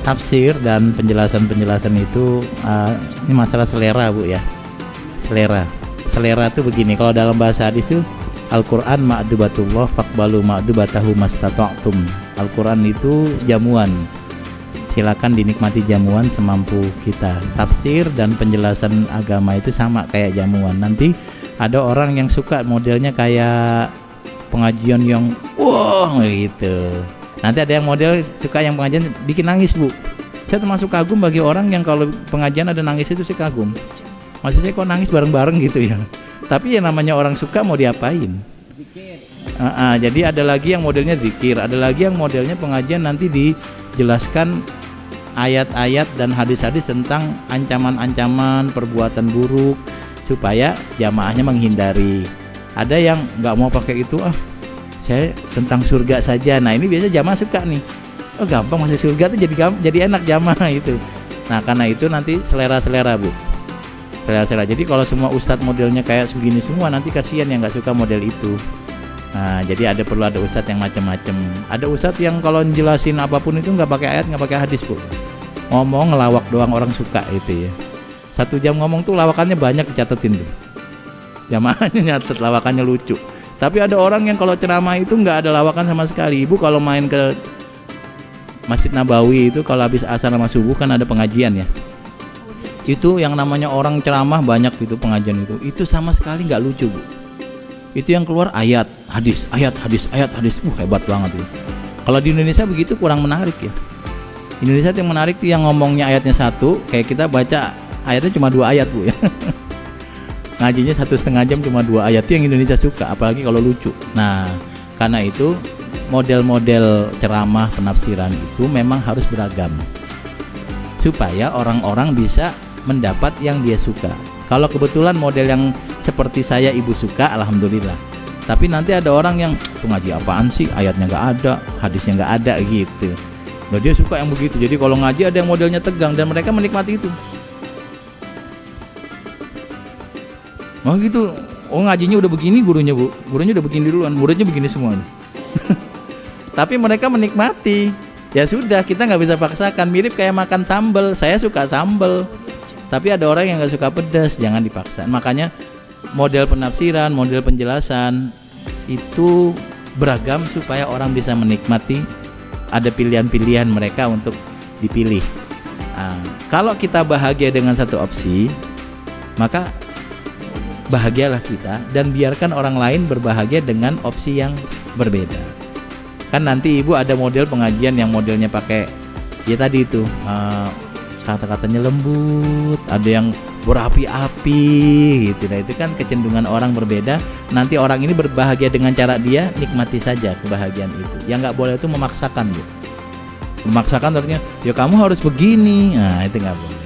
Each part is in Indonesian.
tafsir dan penjelasan-penjelasan itu ini masalah selera Bu ya. Selera itu begini, kalau dalam bahasa hadis itu Al-Quran ma'dubatullah faqbalu ma'dubatahu mastata'tum. Al-Quran itu jamuan, silakan dinikmati jamuan semampu kita. Tafsir dan penjelasan agama itu sama kayak jamuan. Nanti ada orang yang suka modelnya kayak pengajian yang wah gitu. Nanti ada yang model suka yang pengajian bikin nangis Bu. Saya termasuk kagum bagi orang yang kalau pengajian ada nangis itu sih kagum. Maksudnya kok nangis bareng-bareng gitu ya. Tapi yang namanya orang suka mau diapain? Jadi ada lagi yang modelnya zikir, ada lagi yang modelnya pengajian nanti dijelaskan ayat-ayat dan hadis-hadis tentang ancaman-ancaman perbuatan buruk supaya jamaahnya menghindari. Ada yang nggak mau pakai itu, saya tentang surga saja. Nah ini biasa jamaah suka nih. Oh gampang masuk surga tuh jadi enak jamaah itu. Nah karena itu nanti selera-selera Bu. Selera. Jadi kalau semua ustadz modelnya kayak begini semua, nanti kasihan yang nggak suka model itu. Nah jadi perlu ada ustadz yang macam-macam. Ada ustadz yang kalau jelasin apapun itu nggak pakai ayat, nggak pakai hadis Bu. Ngomong ngelawak doang, orang suka itu ya. 1 jam ngomong tuh lawakannya banyak dicatetin tuh. Jamaahnya nyatet lawakannya lucu. Tapi ada orang yang kalau ceramah itu nggak ada lawakan sama sekali. Ibu kalau main ke Masjid Nabawi itu kalau habis asar sama subuh kan ada pengajian ya. Itu yang namanya orang ceramah banyak gitu pengajian itu sama sekali nggak lucu Bu. Itu yang keluar ayat hadis. Hebat banget itu. Kalau di Indonesia begitu kurang menarik ya. Indonesia yang menarik tuh yang ngomongnya ayatnya 1, kayak kita baca ayatnya cuma 2 ayat Bu ya. Ngajinya 1,5 jam cuma 2 ayat, itu yang Indonesia suka, apalagi kalau lucu. Nah karena itu model-model ceramah penafsiran itu memang harus beragam supaya orang-orang bisa mendapat yang dia suka. Kalau kebetulan model yang seperti saya ibu suka, alhamdulillah. Tapi nanti ada orang yang tuh ngaji apaan sih, ayatnya nggak ada, hadisnya nggak ada gitu. Nah dia suka yang begitu. Jadi kalau ngaji ada yang modelnya tegang dan mereka menikmati itu. Oh gitu, ngajinya udah begini gurunya Bu, gurunya udah begini duluan, muridnya begini semua. Tapi mereka menikmati. Ya sudah, kita nggak bisa paksakan. Mirip kayak makan sambal, saya suka sambal. Tapi ada orang yang nggak suka pedas, jangan dipaksa. Makanya model penafsiran, model penjelasan itu beragam supaya orang bisa menikmati. Ada pilihan-pilihan mereka untuk dipilih. Nah, kalau kita bahagia dengan satu opsi, maka bahagialah kita dan biarkan orang lain berbahagia dengan opsi yang berbeda. Kan nanti ibu ada model pengajian yang modelnya pakai ya tadi itu kata-katanya lembut, ada yang berapi-api gitu. Nah itu kan kecenderungan orang berbeda. Nanti orang ini berbahagia dengan cara dia, nikmati saja kebahagiaan itu. Yang nggak boleh itu memaksakan Bu. Memaksakan artinya ya kamu harus begini. Nah itu nggak boleh.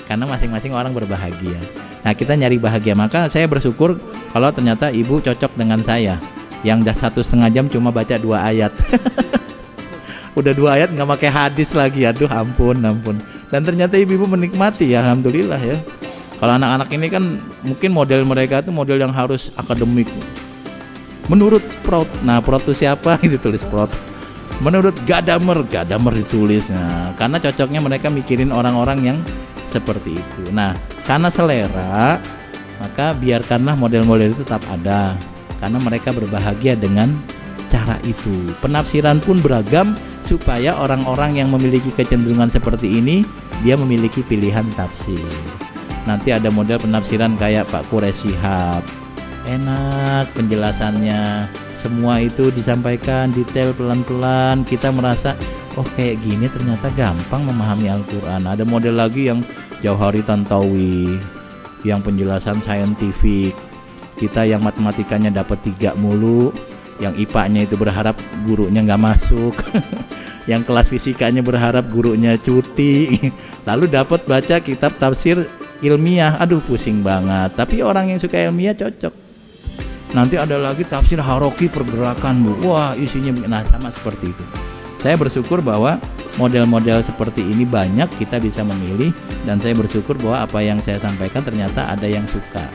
Karena masing-masing orang berbahagia. Nah kita nyari bahagia. Maka saya bersyukur kalau ternyata ibu cocok dengan saya yang dah 1,5 jam cuma baca 2 ayat. Udah 2 ayat nggak pakai hadis lagi. Aduh ampun. Dan ternyata ibu menikmati ya, alhamdulillah ya. Kalau anak-anak ini kan mungkin model mereka itu model yang harus akademik. Menurut Prout, nah Prout itu siapa? Itu tulis Prout. Menurut Gadamer ditulis. Nah, karena cocoknya mereka mikirin orang-orang yang seperti itu. Nah, karena selera, maka biarkanlah model-model itu tetap ada. Karena mereka berbahagia dengan cara itu. Penafsiran pun beragam supaya orang-orang yang memiliki kecenderungan seperti ini dia memiliki pilihan tafsir. Nanti ada model penafsiran kayak Pak Quraish Shihab, enak penjelasannya, semua itu disampaikan detail pelan-pelan, kita merasa oh kayak gini ternyata gampang memahami Al-Quran. Ada model lagi yang Jauhari Tantawi, yang penjelasan saintifik, kita yang matematikanya dapat 3 mulu, yang IPA-nya itu berharap gurunya nggak masuk. Yang kelas fisikanya berharap gurunya cuti, lalu dapat baca kitab tafsir ilmiah, aduh pusing banget. Tapi orang yang suka ilmiah cocok. Nanti ada lagi tafsir Haroki pergerakan Bu, wah isinya sama seperti itu. Saya bersyukur bahwa model-model seperti ini banyak, kita bisa memilih. Dan saya bersyukur bahwa apa yang saya sampaikan ternyata ada yang suka.